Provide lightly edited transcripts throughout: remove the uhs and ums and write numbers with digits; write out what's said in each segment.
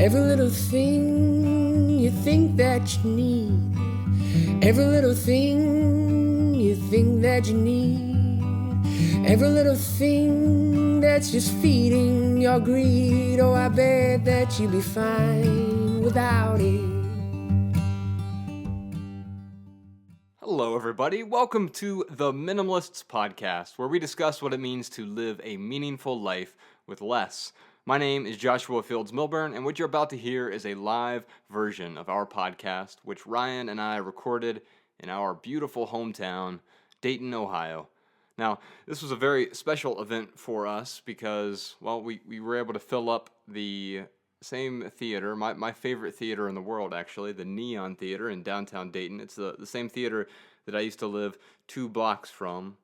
Every little thing you think that you need. Every little thing you think that you need. Every little thing that's just feeding your greed. Oh, I bet that you'd be fine without it. Hello, everybody. Welcome to the Minimalists podcast, where we discuss what it means to live a meaningful life with less. My name is Joshua Fields Milburn, and what you're about to hear is a live version of our podcast, which Ryan and I recorded in our beautiful hometown, Dayton, Ohio. Now, this was a very special event for us because, well, we were able to fill up the same theater, my favorite theater in the world, actually, the Neon Theater in downtown Dayton. It's the same theater that I used to live 2 blocks from,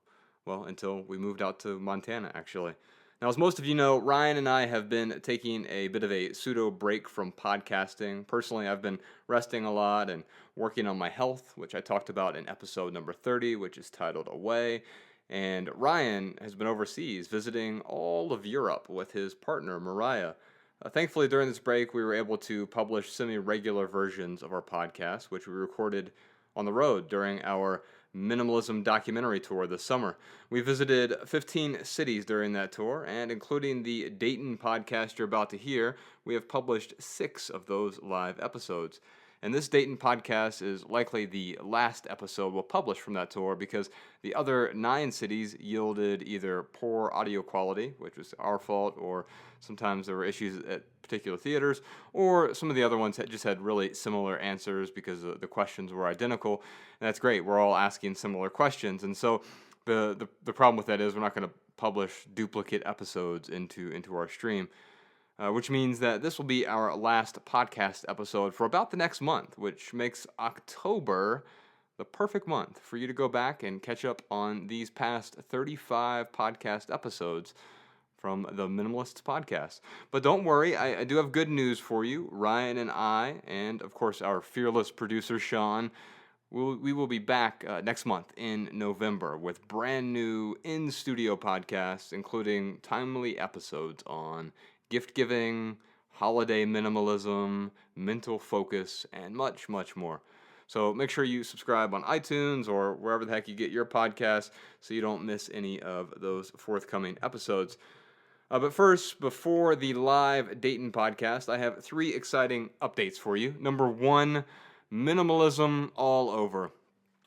well, until we moved out to Montana, actually. Now, as most of you know, Ryan and I have been taking a bit of a pseudo break from podcasting. Personally, I've been resting a lot and working on my health, which I talked about in episode number 30, which is titled Away. And Ryan has been overseas visiting all of Europe with his partner, Mariah. Thankfully, during this break, we were able to publish semi-regular versions of our podcast, which we recorded on the road during our Minimalism documentary tour this summer. We visited 15 cities during that tour, and including the Dayton podcast you're about to hear, we have published 6 of those live episodes. And this Dayton podcast is likely the last episode we'll publish from that tour because the other 9 cities yielded either poor audio quality, which was our fault, or sometimes there were issues at particular theaters, or some of the other ones just had really similar answers because the questions were identical. And that's great. We're all asking similar questions. And so the problem with that is we're not going to publish duplicate episodes into our stream. Which means that this will be our last podcast episode for about the next month, which makes October the perfect month for you to go back and catch up on these past 35 podcast episodes from the Minimalists podcast. But don't worry, I do have good news for you. Ryan and I, and of course our fearless producer Sean, we will be back next month in November with brand new in-studio podcasts, including timely episodes on gift giving, holiday minimalism, mental focus, and much, much more. So make sure you subscribe on iTunes or wherever the heck you get your podcasts so you don't miss any of those forthcoming episodes. But first, before the live Dayton podcast, I have 3 exciting updates for you. Number 1, minimalism all over.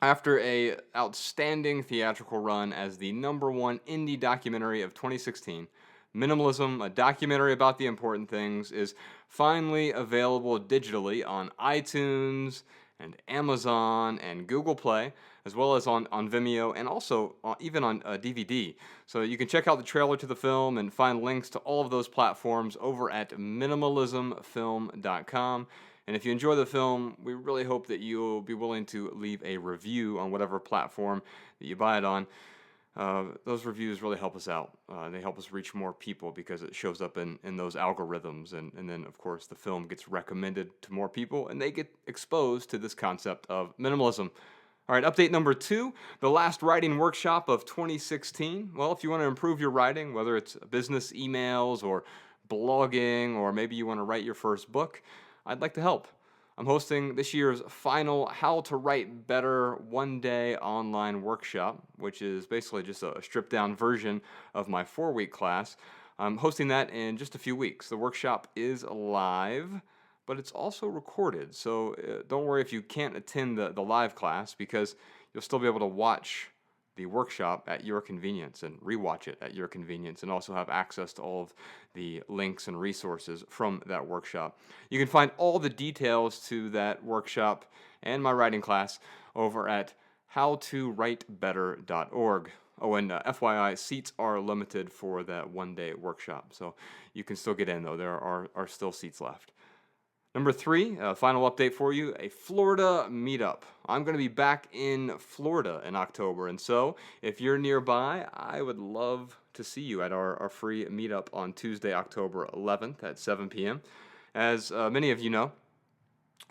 After an outstanding theatrical run as the number 1 indie documentary of 2016, Minimalism, a documentary about the important things, is finally available digitally on iTunes and Amazon and Google Play, as well as on Vimeo and also even on DVD. So you can check out the trailer to the film and find links to all of those platforms over at minimalismfilm.com. And if you enjoy the film, we really hope that you'll be willing to leave a review on whatever platform that you buy it on. Those reviews really help us out. They help us reach more people because it shows up in those algorithms. And then, of course, the film gets recommended to more people and they get exposed to this concept of minimalism. All right, update number 2, the last writing workshop of 2016. Well, if you want to improve your writing, whether it's business emails or blogging, or maybe you want to write your first book, I'd like to help. I'm hosting this year's final How to Write Better one-day online workshop, which is basically just a stripped-down version of my 4-week class. I'm hosting that in just a few weeks. The workshop is live, but it's also recorded, so don't worry if you can't attend the live class because you'll still be able to watch the workshop at your convenience and rewatch it at your convenience and also have access to all of the links and resources from that workshop. You can find all the details to that workshop and my writing class over at howtowritebetter.org. Oh, and FYI, seats are limited for that one-day workshop, so you can still get in, though. There are still seats left. Number 3, final update for you, a Florida meetup. I'm going to be back in Florida in October, and so if you're nearby, I would love to see you at our free meetup on Tuesday, October 11th at 7 p.m. As many of you know,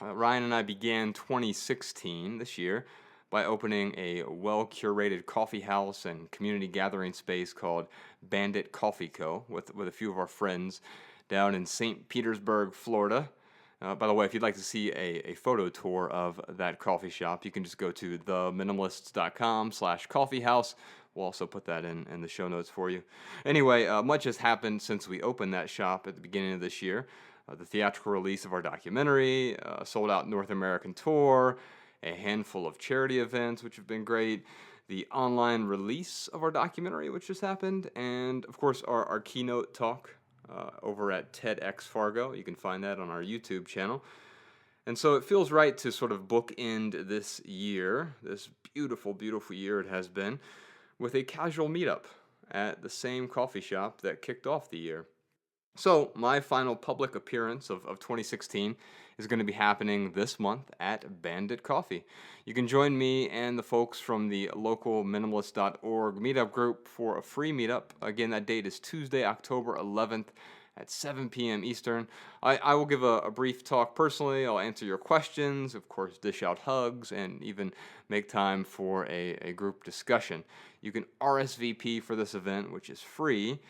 Ryan and I began 2016 this year by opening a well-curated coffee house and community gathering space called Bandit Coffee Co. with a few of our friends down in St. Petersburg, Florida. By the way, if you'd like to see a photo tour of that coffee shop, you can just go to theminimalists.com/coffeehouse. We'll also put that in the show notes for you. Anyway, much has happened since we opened that shop at the beginning of this year. The theatrical release of our documentary, a sold-out North American tour, a handful of charity events, which have been great, the online release of our documentary, which just happened, and, of course, our keynote talk over at TEDx Fargo. You can find that on our YouTube channel. And so it feels right to sort of bookend this year, this beautiful, beautiful year it has been, with a casual meetup at the same coffee shop that kicked off the year. So my final public appearance of 2016 is going to be happening this month at Bandit Coffee. You can join me and the folks from the local minimalist.org meetup group for a free meetup. Again, that date is Tuesday, October 11th at 7 p.m. Eastern. I will give a brief talk personally. I'll answer your questions, of course, dish out hugs, and even make time for a group discussion. You can RSVP for this event, which is free.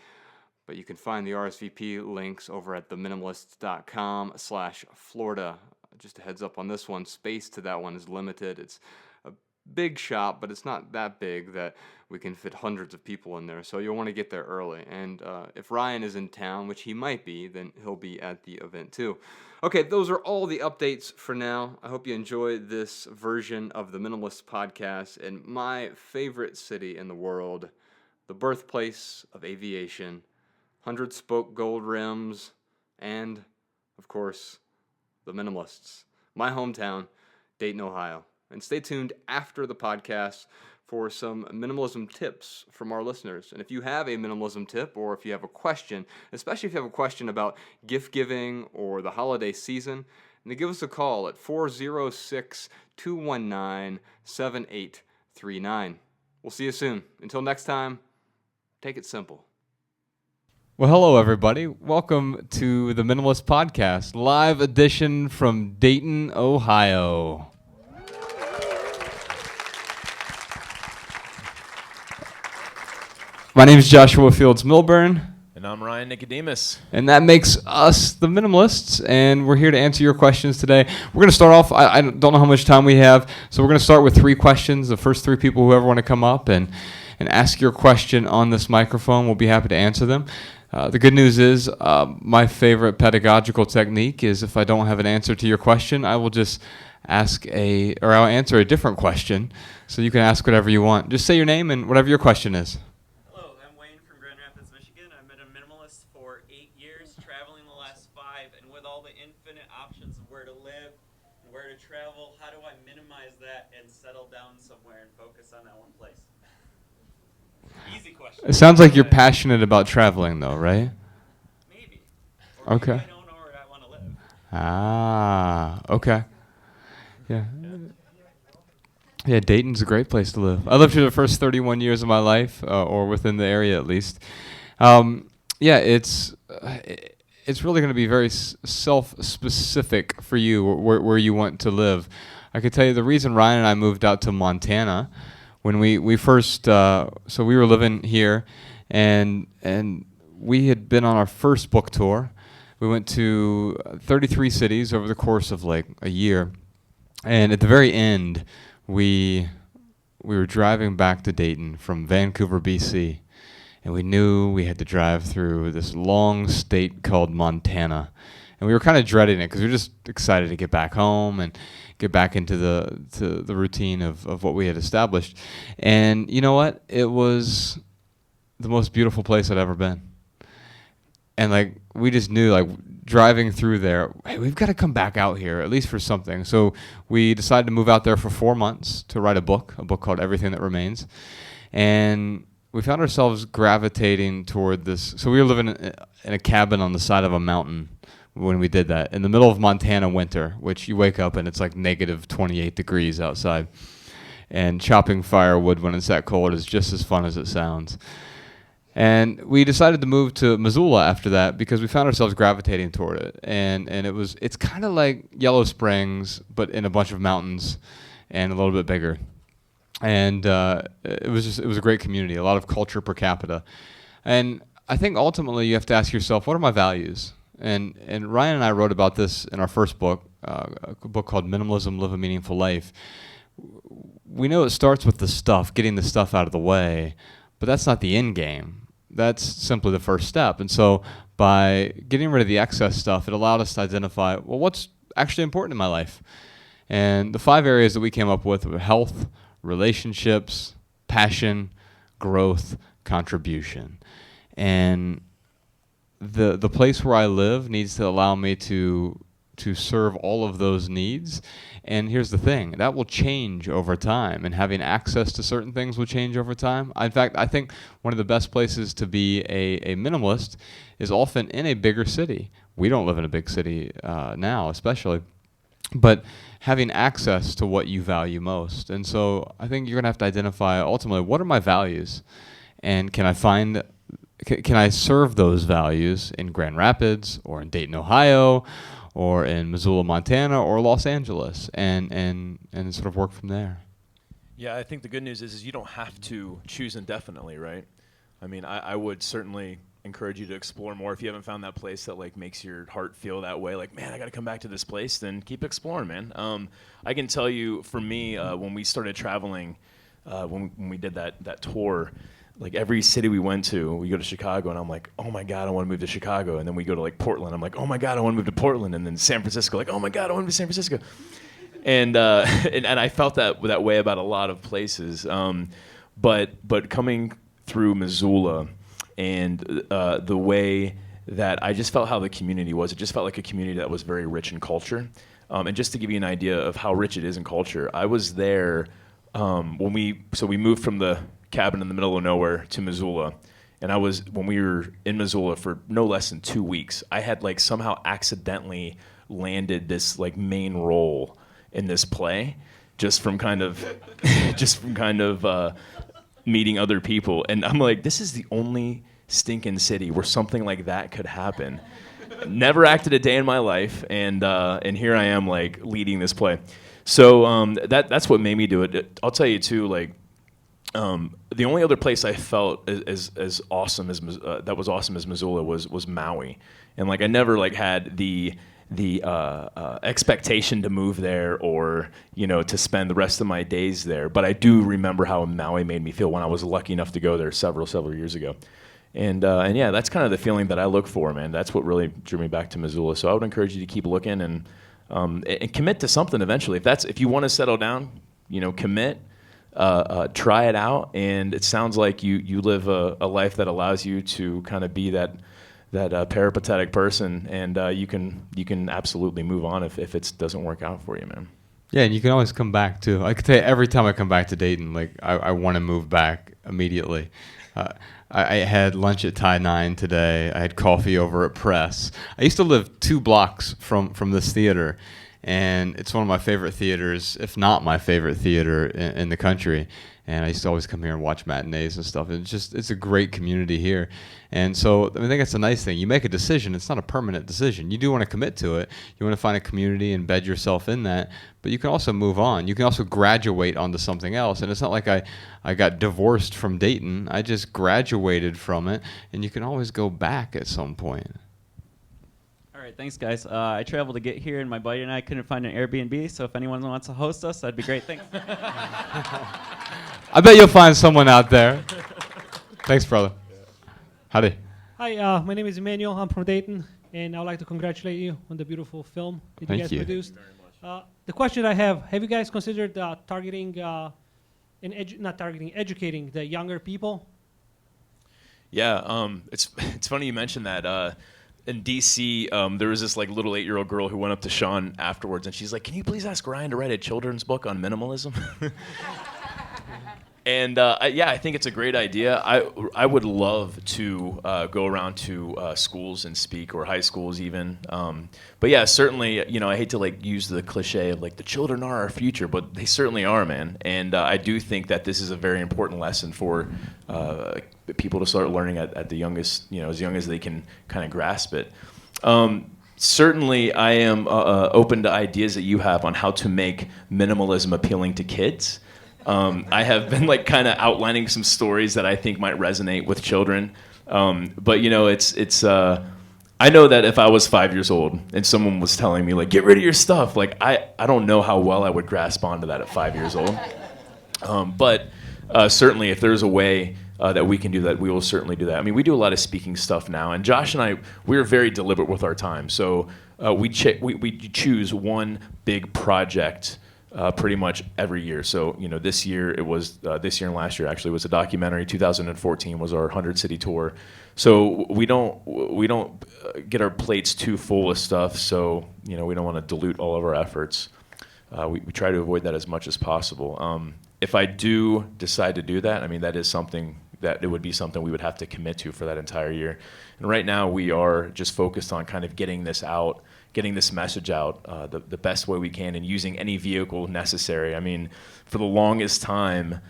But you can find the RSVP links over at theminimalists.com/Florida. Just a heads up on this one, space to that one is limited. It's a big shop, but it's not that big that we can fit hundreds of people in there. So you'll want to get there early. And if Ryan is in town, which he might be, then he'll be at the event too. Okay, those are all the updates for now. I hope you enjoy this version of the Minimalists podcast in my favorite city in the world, the birthplace of aviation, 100-spoke gold rims, and, of course, the Minimalists. My hometown, Dayton, Ohio. And stay tuned after the podcast for some minimalism tips from our listeners. And if you have a minimalism tip, or if you have a question, especially if you have a question about gift giving or the holiday season, then give us a call at 406-219-7839. We'll see you soon. Until next time, take it simple. Well, hello, everybody. Welcome to the Minimalist Podcast, live edition from Dayton, Ohio. My name is Joshua Fields Milburn. And I'm Ryan Nicodemus. And that makes us the Minimalists, and we're here to answer your questions today. We're going to start off, I don't know how much time we have, so we're going to start with 3 questions. The first 3 people who ever want to come up and ask your question on this microphone, we'll be happy to answer them. The good news is my favorite pedagogical technique is if I don't have an answer to your question, I will just I'll answer a different question. So you can ask whatever you want. Just say your name and whatever your question is. Hello, I'm Wayne from Grand Rapids, Michigan. I've been a minimalist for 8 years, traveling the last 5, and with all the infinite options of where to live and where to travel, how do I minimize that and settle down somewhere and focus on that one place? Easy question. It sounds like you're passionate about traveling, though, right? Maybe. Or Okay. maybe I don't know where I want to live. Ah, okay. Yeah. Yeah, Dayton's a great place to live. I lived here the first 31 years of my life, or within the area at least. Yeah, it's really going to be very self-specific for you where you want to live. I could tell you the reason Ryan and I moved out to Montana when we first, so we were living here, and we had been on our first book tour. We went to 33 cities over the course of like a year, and at the very end, we were driving back to Dayton from Vancouver, BC, and we knew we had to drive through this long state called Montana, and we were kind of dreading it because we were just excited to get back home and get back into the routine of what we had established. And you know what? It was the most beautiful place I'd ever been. And like we just knew, like driving through there, hey, we've got to come back out here at least for something. So we decided to move out there for 4 months to write a book called Everything That Remains. And we found ourselves gravitating toward this. So we were living in a cabin on the side of a mountain when we did that, in the middle of Montana winter, which you wake up and it's like negative 28 degrees outside. And chopping firewood when it's that cold is just as fun as it sounds. And we decided to move to Missoula after that because we found ourselves gravitating toward it. And it's kind of like Yellow Springs, but in a bunch of mountains and a little bit bigger. And it was a great community, a lot of culture per capita. And I think ultimately you have to ask yourself, what are my values? And Ryan and I wrote about this in our first book, a book called Minimalism, Live a Meaningful Life. We know it starts with the stuff, getting the stuff out of the way, but that's not the end game. That's simply the first step. And so by getting rid of the excess stuff, it allowed us to identify, well, what's actually important in my life? And the 5 areas that we came up with were health, relationships, passion, growth, contribution. And the place where I live needs to allow me to serve all of those needs. And here's the thing, that will change over time, and having access to certain things will change over time. In fact, I think one of the best places to be a minimalist is often in a bigger city. We don't live in a big city now, especially, but having access to what you value most. And so I think you're going to have to identify, ultimately, what are my values? And can I serve those values in Grand Rapids or in Dayton, Ohio, or in Missoula, Montana, or Los Angeles, and sort of work from there? Yeah, I think the good news is you don't have to choose indefinitely, right? I mean, I would certainly encourage you to explore more. If you haven't found that place that like makes your heart feel that way, like, man, I got to come back to this place, then keep exploring, man. I can tell you, for me, when we started traveling, when we did that tour, like every city we went to, we go to Chicago, and I'm like, oh my God, I want to move to Chicago. And then we go to like Portland, I'm like, oh my God, I want to move to Portland. And then San Francisco, like, oh my God, I want to move to San Francisco. And I felt that way about a lot of places. But coming through Missoula and the way that I just felt how the community was, it just felt like a community that was very rich in culture. And just to give you an idea of how rich it is in culture, I was there when we moved from the cabin in the middle of nowhere to Missoula, and when we were in Missoula for no less than 2 weeks, I had like somehow accidentally landed this like main role in this play just from kind of meeting other people, and I'm like, this is the only stinking city where something like that could happen. Never acted a day in my life, and here I am like leading this play. So that's what made me do it. I'll tell you too, like. The only other place I felt as awesome as that was awesome as Missoula was Maui, and like I never like had the expectation to move there or to spend the rest of my days there. But I do remember how Maui made me feel when I was lucky enough to go there several years ago, and yeah, that's kind of the feeling that I look for, man. That's what really drew me back to Missoula. So I would encourage you to keep looking and commit to something eventually. If you want to settle down, commit. Try it out, and it sounds like you live a life that allows you to kind of be that peripatetic person, and you can absolutely move on if it doesn't work out for you, man. Yeah, and you can always come back too. I could tell you, every time I come back to Dayton, like I want to move back immediately. I had lunch at Thai 9 today. I had coffee over at Press. I used to live 2 blocks from this theater. And it's one of my favorite theaters, if not my favorite theater in the country. And I used to always come here and watch matinees and stuff. It's a great community here. And so I think that's a nice thing. You make a decision. It's not a permanent decision. You do want to commit to it. You want to find a community and embed yourself in that. But you can also move on. You can also graduate onto something else. And it's not like I got divorced from Dayton. I just graduated from it. And you can always go back at some point. All right, thanks, guys. I traveled to get here, and my buddy and I couldn't find an Airbnb, so if anyone wants to host us, that'd be great. Thanks. I bet you'll find someone out there. Thanks, brother. Howdy. Hi, my name is Emmanuel. I'm from Dayton, and I would like to congratulate you on the beautiful film that you guys produced. The question I have you guys considered educating the younger people? Yeah, it's funny you mentioned that. In DC, there was this like little 8-year-old girl who went up to Sean afterwards, and she's like, "Can you please ask Ryan to write a children's book on minimalism?" And yeah, I think it's a great idea. I would love to go around to schools and speak, or high schools even. But yeah, certainly, I hate to like use the cliche of like the children are our future, but they certainly are, man. And I do think that this is a very important lesson for people to start learning at the youngest, as young as they can kind of grasp it. Certainly, I am open to ideas that you have on how to make minimalism appealing to kids. I have been like kind of outlining some stories that I think might resonate with children. But I know that if I was 5 years old and someone was telling me, like, get rid of your stuff, like, I don't know how well I would grasp onto that at 5 years old. But certainly if there's a way that we can do that, we will certainly do that. I mean, we do a lot of speaking stuff now, and Josh and I, we're very deliberate with our time. So we choose one big project pretty much every year. So, you know, this year and last year actually was a documentary. 2014 was our 100-city tour. So we don't get our plates too full of stuff. So, you know, we don't want to dilute all of our efforts. We try to avoid that as much as possible. If I do decide to do that, I mean, that is something that it would be something we would have to commit to for that entire year. And right now we are just focused on kind of getting this out, getting this message out the best way we can, and using any vehicle necessary. I mean, for the longest time,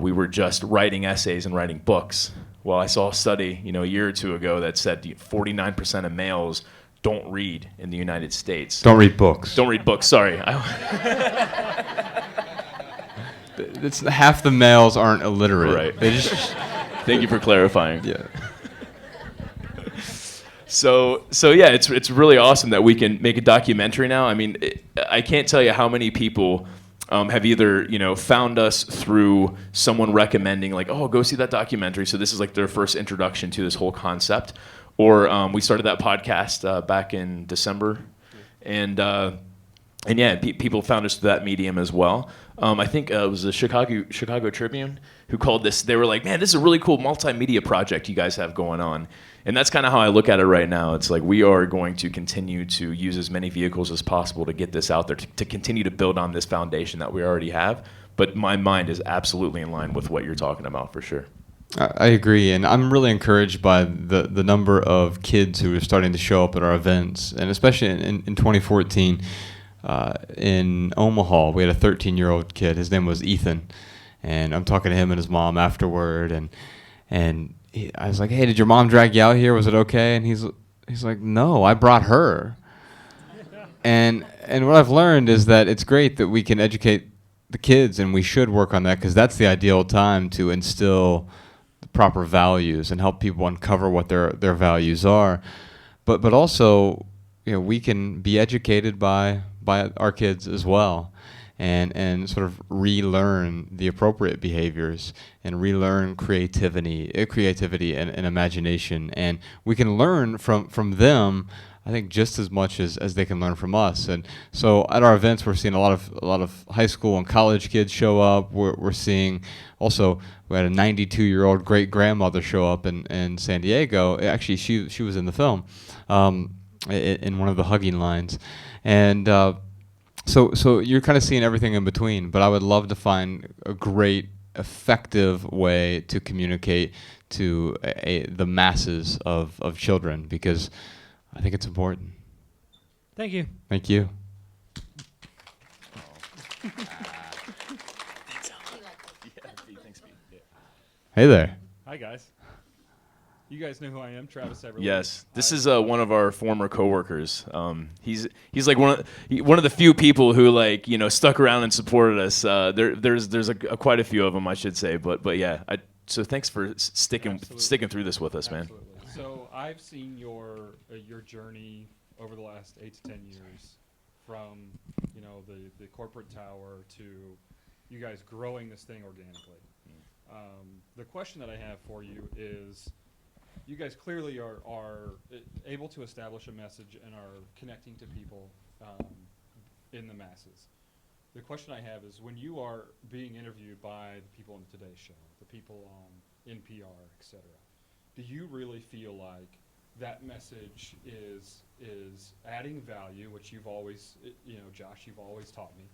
we were just writing essays and writing books. Well, I saw a study, you know, a year or two ago that said 49% of males don't read in the United States. Don't read books. Don't read books, sorry. It's half the males aren't illiterate. Right. They just Thank you for clarifying. yeah. So yeah, it's really awesome that we can make a documentary now. I mean, I can't tell you how many people have either, you know, found us through someone recommending, like, oh, go see that documentary. So this is like their first introduction to this whole concept. Or we started that podcast back in December, and yeah, people found us through that medium as well. I think it was the Chicago Tribune who called this. They were like, man, this is a really cool multimedia project you guys have going on. And that's kind of how I look at it right now. It's like we are going to continue to use as many vehicles as possible to get this out there, to continue to build on this foundation that we already have. But my mind is absolutely in line with what you're talking about, for sure. I agree, and I'm really encouraged by the number of kids who are starting to show up at our events, and especially in 2014. In Omaha, we had a 13-year-old kid. His name was Ethan, and I'm talking to him and his mom afterward, and I was like, "Hey, did your mom drag you out here? Was it okay?" And he's like, "No, I brought her." And what I've learned is that it's great that we can educate the kids, and we should work on that, because that's the ideal time to instill the proper values and help people uncover what their values are. But also, you know, we can be educated by our kids as well, and sort of relearn the appropriate behaviors and relearn creativity and imagination, and we can learn from them, I think, just as much as they can learn from us. And so at our events, we're seeing a lot of high school and college kids show up. We're seeing also, we had a 92-year-old great grandmother show up in San Diego. Actually, she was in the film. In one of the hugging lines, and so you're kind of seeing everything in between. But I would love to find a great, effective way to communicate to the masses of children, because I think it's important. Thank you. Thank you. Hey there. Hi, guys. You guys know who I am, Travis Everly. Yes, this is one of our former coworkers. He's like one of the few people who, like, you know, stuck around and supported us. There's quite a few of them, I should say. But yeah, so thanks for sticking through this with us, man. Absolutely. So I've seen your journey over the last 8 to 10 years, from, you know, the corporate tower to you guys growing this thing organically. The question that I have for you is, you guys clearly are able to establish a message and are connecting to people in the masses. The question I have is, when you are being interviewed by the people on the Today Show, the people on NPR, etc., do you really feel like that message is adding value, which you've always, you know, Josh, you've always taught me?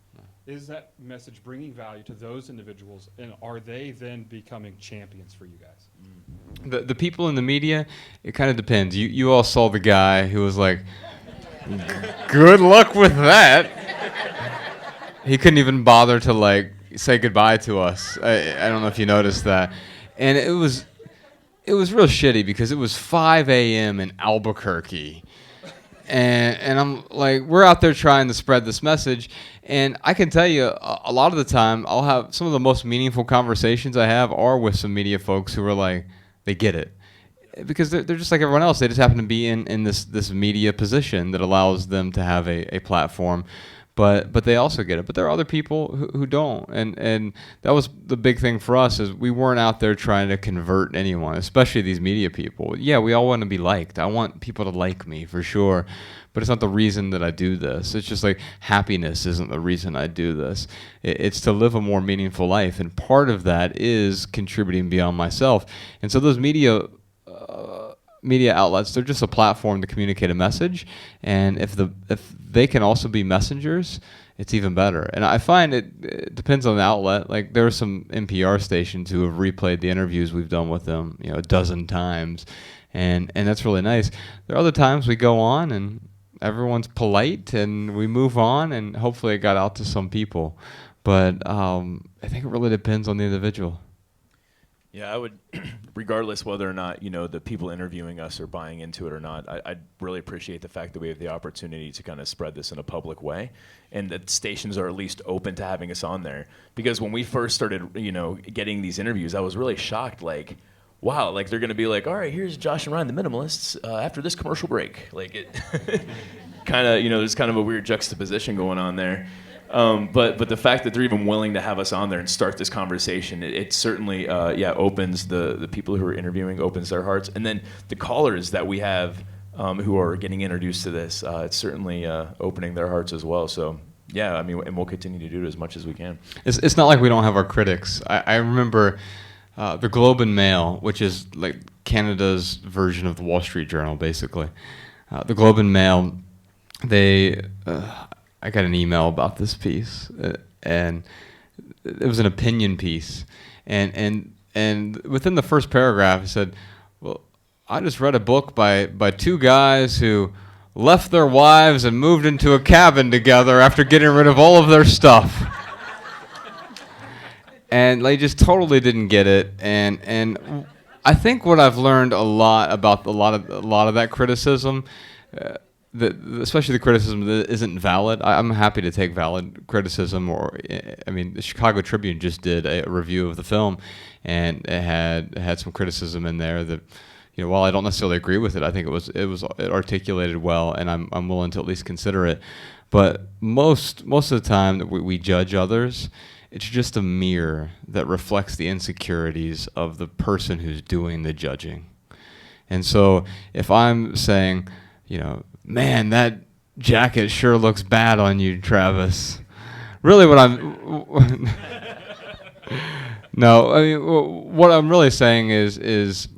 Is that message bringing value to those individuals, and are they then becoming champions for you guys? The people in the media, it kind of depends. You all saw the guy who was like, "Good luck with that." He couldn't even bother to, like, say goodbye to us. I don't know if you noticed that, and it was real shitty, because it was 5 a.m. in Albuquerque. And I'm like, we're out there trying to spread this message. And I can tell you, a lot of the time, I'll have some of the most meaningful conversations I have are with some media folks who are like, they get it. because they're just like everyone else. They just happen to be in this media position that allows them to have a platform. But they also get it. But there are other people who don't. And that was the big thing for us, is we weren't out there trying to convert anyone, especially these media people. Yeah, we all want to be liked. I want people to like me for sure. But it's not the reason that I do this. It's just like happiness isn't the reason I do this. It's to live a more meaningful life. And part of that is contributing beyond myself. And so those media outlets, they're just a platform to communicate a message, and if they can also be messengers, it's even better. And I find it depends on the outlet. Like, there are some NPR stations who have replayed the interviews we've done with them, 12 times, and that's really nice. There are other times we go on and everyone's polite and we move on, and hopefully it got out to some people. But I think it really depends on the individual. Yeah, I would, regardless whether or not, the people interviewing us are buying into it or not, I'd really appreciate the fact that we have the opportunity to kind of spread this in a public way, and that stations are at least open to having us on there. Because when we first started, getting these interviews, I was really shocked, like, wow, like they're going to be like, all right, here's Josh and Ryan, the Minimalists, after this commercial break. Like, it kind of, there's kind of a weird juxtaposition going on there. But the fact that they're even willing to have us on there and start this conversation, it certainly opens the people who are interviewing, opens their hearts, and then the callers that we have who are getting introduced to this, it's certainly opening their hearts as well. So yeah, I mean, and we'll continue to do it as much as we can. It's not like we don't have our critics. I remember the Globe and Mail, which is like Canada's version of the Wall Street Journal, basically. The Globe and Mail, I got an email about this piece, and it was an opinion piece, and within the first paragraph, it said, "Well, I just read a book by two guys who left their wives and moved into a cabin together after getting rid of all of their stuff," and they just totally didn't get it, and I think what I've learned a lot about a lot of that criticism. Especially the criticism that isn't valid. I'm happy to take valid criticism. I mean, the Chicago Tribune just did a review of the film, and it had some criticism in there that, while I don't necessarily agree with it, I think it articulated well, and I'm willing to at least consider it. But most of the time that we judge others, it's just a mirror that reflects the insecurities of the person who's doing the judging. And so if I'm saying, man, that jacket sure looks bad on you, Travis. Really what No, I mean, what I'm really saying is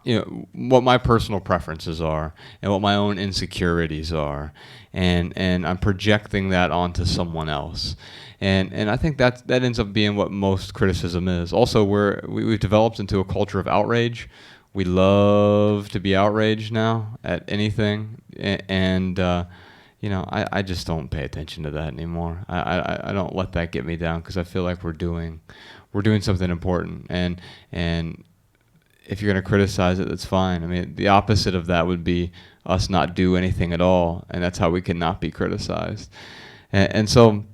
what my personal preferences are and what my own insecurities are. And I'm projecting that onto someone else. And I think that ends up being what most criticism is. Also, we've developed into a culture of outrage. We love to be outraged now at anything, and I just don't pay attention to that anymore. I don't let that get me down, because I feel like we're doing something important, and if you're going to criticize it, that's fine. I mean, the opposite of that would be us not do anything at all, and that's how we can not be criticized. And so,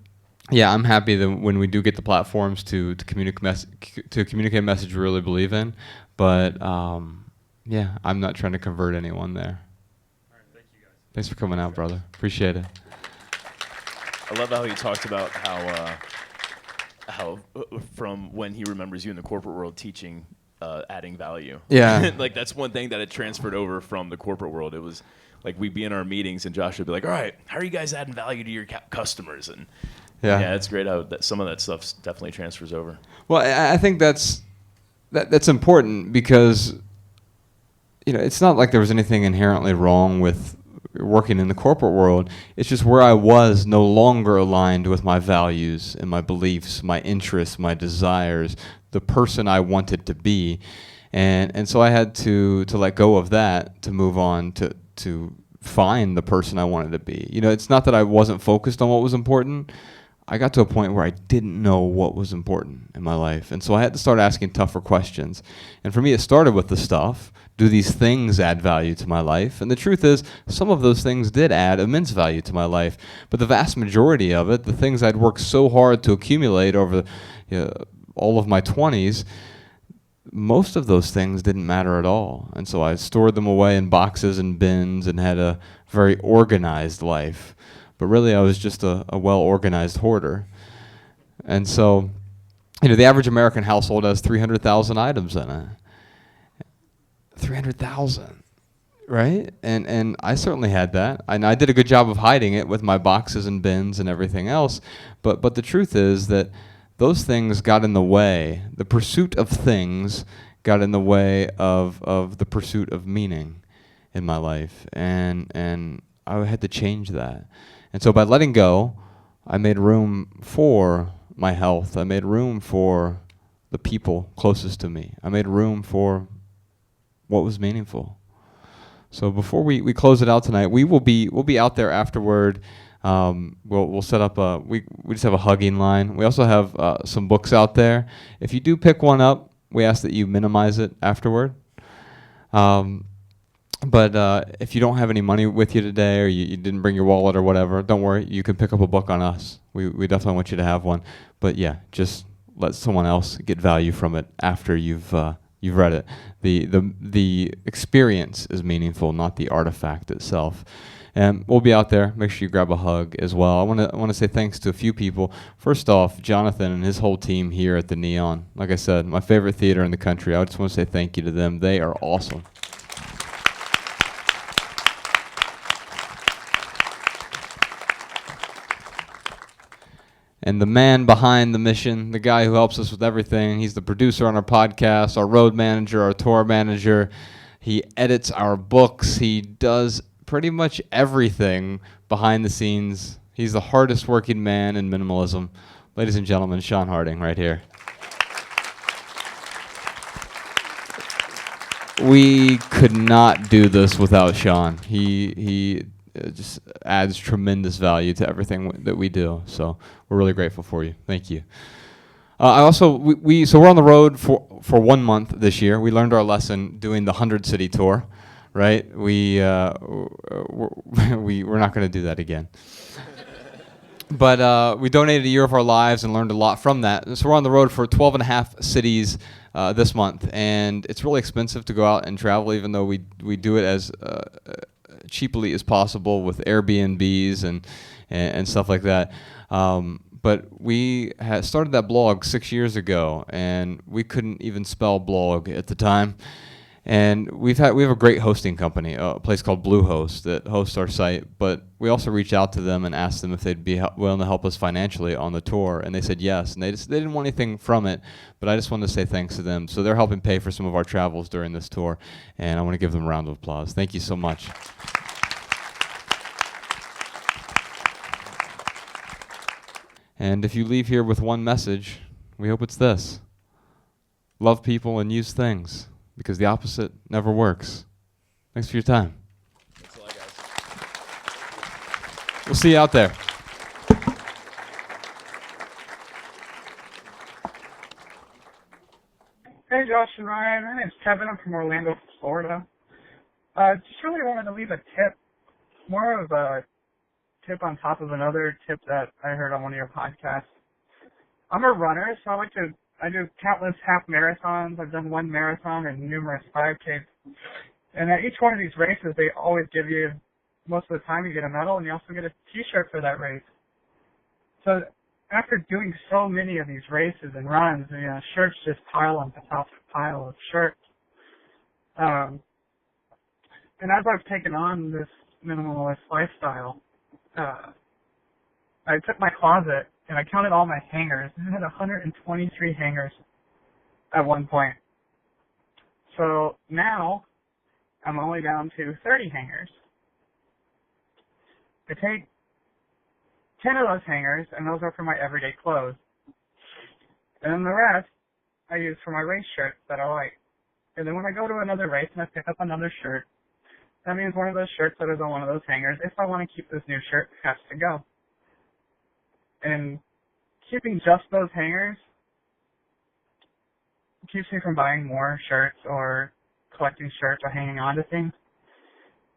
yeah, I'm happy that when we do get the platforms to communicate a message we really believe in. But, yeah, I'm not trying to convert anyone there. All right, thank you guys. Thanks for coming out, brother. Appreciate it. I love how he talked about how from when he remembers you in the corporate world teaching, adding value. Yeah. Like, that's one thing that had transferred over from the corporate world. It was like we'd be in our meetings and Josh would be like, all right, how are you guys adding value to your customers? And yeah, it's great how some of that stuff definitely transfers over. Well, I think that's important, because it's not like there was anything inherently wrong with working in the corporate world. It's just where I was no longer aligned with my values and my beliefs, my interests, my desires, the person I wanted to be, and so I had to let go of that to move on to find the person I wanted to be. It's not that I wasn't focused on what was important. I got to a point where I didn't know what was important in my life. And so I had to start asking tougher questions. And for me, it started with the stuff. Do these things add value to my life? And the truth is, some of those things did add immense value to my life. But the vast majority of it, the things I'd worked so hard to accumulate over all of my 20s, most of those things didn't matter at all. And so I stored them away in boxes and bins and had a very organized life. But really, I was just a well-organized hoarder. And so, the average American household has 300,000 items in it. 300,000, right? And I certainly had that. And I did a good job of hiding it with my boxes and bins and everything else. But the truth is that those things got in the way. The pursuit of things got in the way of the pursuit of meaning in my life. And I had to change that. And so by letting go, I made room for my health. I made room for the people closest to me. I made room for what was meaningful. So before we close it out tonight, we'll be out there afterward. We'll set up we just have a hugging line. We also have some books out there. If you do pick one up, we ask that you minimize it afterward. But if you don't have any money with you today, or you didn't bring your wallet or whatever, don't worry. You can pick up a book on us. We definitely want you to have one. But yeah, just let someone else get value from it after you've read it. The experience is meaningful, not the artifact itself. And we'll be out there. Make sure you grab a hug as well. I want to say thanks to a few people. First off, Jonathan and his whole team here at the Neon. Like I said, my favorite theater in the country. I just want to say thank you to them. They are awesome. And the man behind the mission, the guy who helps us with everything, he's the producer on our podcast, our road manager, our tour manager. He edits our books. He does pretty much everything behind the scenes. He's the hardest working man in minimalism. Ladies and gentlemen, Sean Harding right here. We could not do this without Sean. He just adds tremendous value to everything that we do. So we're really grateful for you. Thank you. I also so we're on the road for 1 month this year. We learned our lesson doing the 100 city tour, right? We're not going to do that again. But we donated a year of our lives and learned a lot from that. And so we're on the road for 12 and a half cities this month, and it's really expensive to go out and travel, even though we do it as cheaply as possible with Airbnbs and stuff like that. But we had started that blog 6 years ago, and we couldn't even spell blog at the time. And we have a great hosting company, a place called Bluehost that hosts our site. But we also reached out to them and asked them if they'd be willing to help us financially on the tour, and they said yes. And they didn't want anything from it, but I just wanted to say thanks to them. So they're helping pay for some of our travels during this tour, and I want to give them a round of applause. Thank you so much. And if you leave here with one message, we hope it's this: love people and use things, because the opposite never works. Thanks for your time. Thanks a lot, guys. We'll see you out there. Hey, Josh and Ryan. My name's Kevin. I'm from Orlando, Florida. Just really wanted to leave a tip, more of a tip on top of another tip that I heard on one of your podcasts. I'm a runner, so I do countless half marathons. I've done one marathon and numerous 5Ks. And at each one of these races, they always give you, most of the time, you get a medal, and you also get a T-shirt for that race. So after doing so many of these races and runs, shirts just pile on top of a pile of shirts. And as I've taken on this minimalist lifestyle, I took my closet and I counted all my hangers. I had 123 hangers at one point. So now I'm only down to 30 hangers. I take 10 of those hangers, and those are for my everyday clothes. And then the rest I use for my race shirts that I like. And then when I go to another race and I pick up another shirt, that means one of those shirts that is on one of those hangers, if I want to keep this new shirt, has to go. And keeping just those hangers keeps me from buying more shirts or collecting shirts or hanging on to things.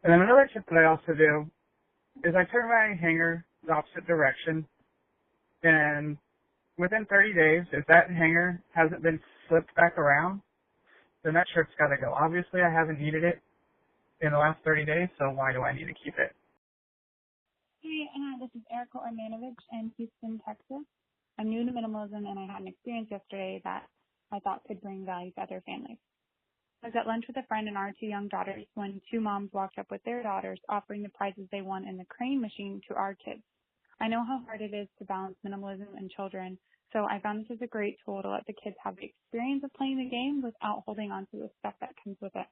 And then another tip that I also do is I turn my hanger the opposite direction, and within 30 days, if that hanger hasn't been flipped back around, then that shirt's got to go. Obviously, I haven't needed it in the last 30 days, so why do I need to keep it? Hey, this is Erica Ormanovich in Houston, Texas. I'm new to minimalism, and I had an experience yesterday that I thought could bring value to other families. I was at lunch with a friend and our two young daughters when two moms walked up with their daughters offering the prizes they won in the crane machine to our kids. I know how hard it is to balance minimalism and children, so I found this as a great tool to let the kids have the experience of playing the game without holding on to the stuff that comes with it,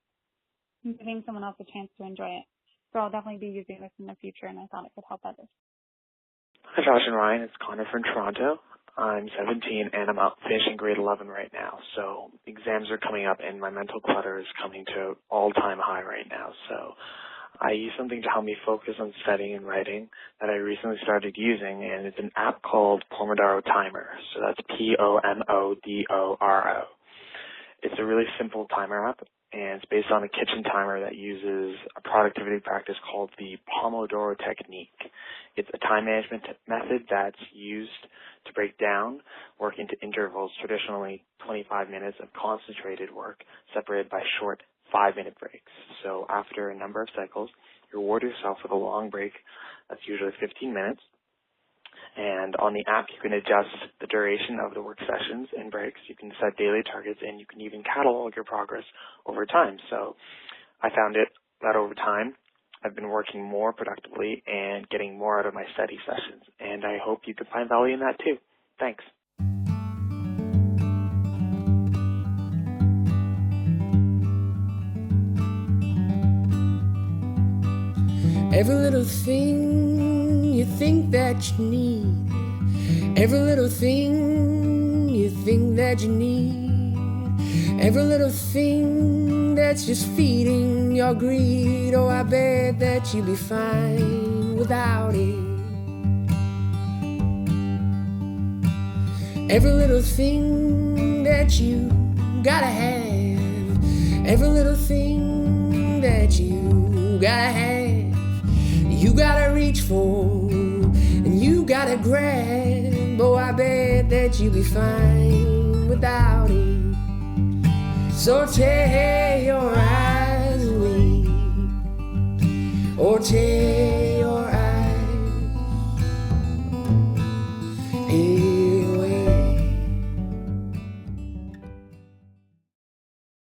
and giving someone else a chance to enjoy it. So I'll definitely be using this in the future, and I thought it could help others. Hi, Josh and Ryan. It's Connor from Toronto. I'm 17, and I'm out finishing grade 11 right now. So exams are coming up, and my mental clutter is coming to all-time high right now. So I use something to help me focus on studying and writing that I recently started using, and it's an app called Comodoro Timer. So that's Pomodoro. It's a really simple timer app, and it's based on a kitchen timer that uses a productivity practice called the Pomodoro technique. It's a time management method that's used to break down work into intervals, traditionally 25 minutes of concentrated work separated by short 5-minute breaks. So after a number of cycles, you reward yourself with a long break that's usually 15 minutes. And on the app, you can adjust the duration of the work sessions and breaks. You can set daily targets, and you can even catalog your progress over time. So I found that over time, I've been working more productively and getting more out of my study sessions. And I hope you can find value in that too. Thanks. Every little thing you think that you need, every little thing you think that you need, every little thing that's just feeding your greed. Oh, I bet that you'd be fine without it. Every little thing that you gotta have, every little thing that you gotta have, you gotta reach for, and you gotta grab. Oh, I bet that you'd be fine without it. So tear your eyes away, or tear